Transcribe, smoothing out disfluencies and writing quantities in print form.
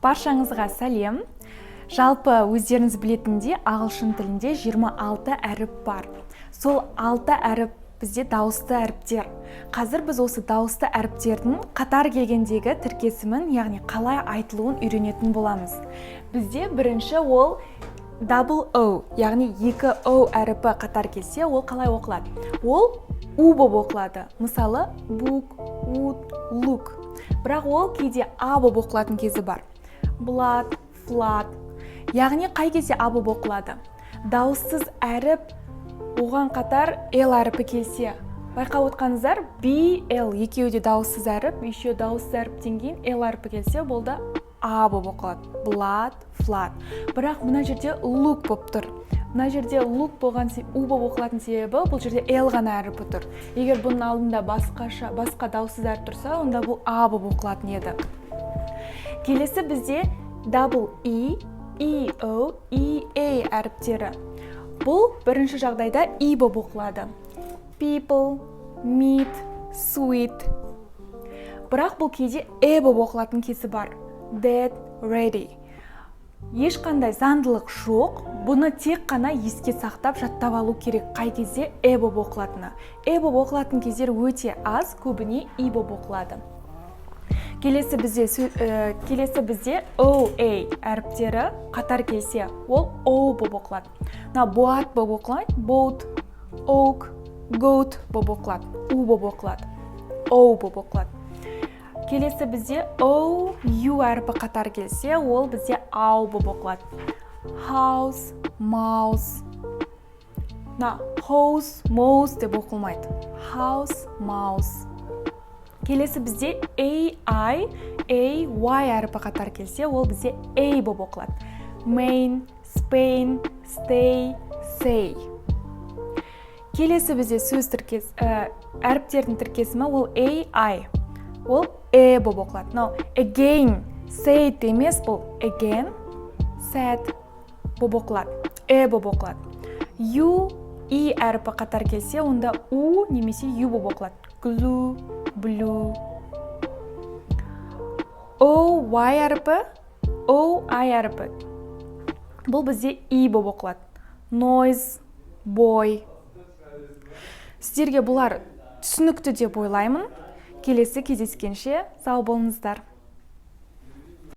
Баршаңызға сәлем. Жалпы өздеріңіз білетіндей, ағылшын тілінде 26 әріп бар. Сол 6 әріп бізде дауысты әріптер. Қазір біз осы дауысты әріптердің қатар келгендегі тіркесімін, яғни қалай айтылуын үйренетін боламыз. Бізде бірінші ол double O, яғни 2 O әріпі қатар келсе, ол қалай оқылады? Ол U болып оқылады. Мысалы, book, wood, look. Бірақ ол кейде A болып оқылатын кезі бар. Blood, flood. Яғни қай кезде А болып оқылады? Дауыссыз әріп оған қатар L әріпі келсе. Байқап отқаныздар, B, L екеуі де дауыссыз әріп, еще дауыссыз әріптен кейін L әріпі келсе, болды А болып оқылады. Blood, flood. Бірақ мына жерде look болып тұр. Мына жерде look болған U болып оқылатын себебі, бұл жерде L ғана әріпі тұр. Егер бұның алдында басқа дауыссыз әріп тұрса, онда бұл А болып оқылатын еді. Келесі бізде double E, E-O, E-A әріптері. Бұл бірінші жағдайда E болып оқылады. People, meat, sweet. Бірақ бұл кейде болып оқылатын кезі бар. Dead, ready. Ешқандай заңдылық жоқ. Бұны тек қана еске сақтап жаттап алу керек. Қай кезде болып оқылатыны. Болып оқылатын кездер өте аз, көбіне E болып оқылады. Келесі бізде OA әріптері қатар келсе, ол O болып оқылады. Boat болып оқылады, boat, oak, goat болып оқылады, U болып оқылады, O болып оқылады. Келесі бізде O, U әріпі қатар келсе, ол бізде AU болып оқылады. House, mouse. House, mouse деп оқылмайды. House, mouse. Келесі бізде AI, Y әріпі қатар келсе, ол бізде A болып оқылады. Main, Spain, stay, say. Келесі бізде әріптердің тіркесімі ол AI. Ол болып оқылады. Again, said емес, бұл again, said болып оқылады. Болып оқылады. U, E әріпі қатар келсе, онда U немесе U болып оқылады. Glue, blue. O, Y әріпі, O, I әріпі. Бұл бізде E болып оқылады. Noise, boy. Сіздерге бұлар түсінікті деп ойлаймын. Келесі кездескенше сау болыңыздар.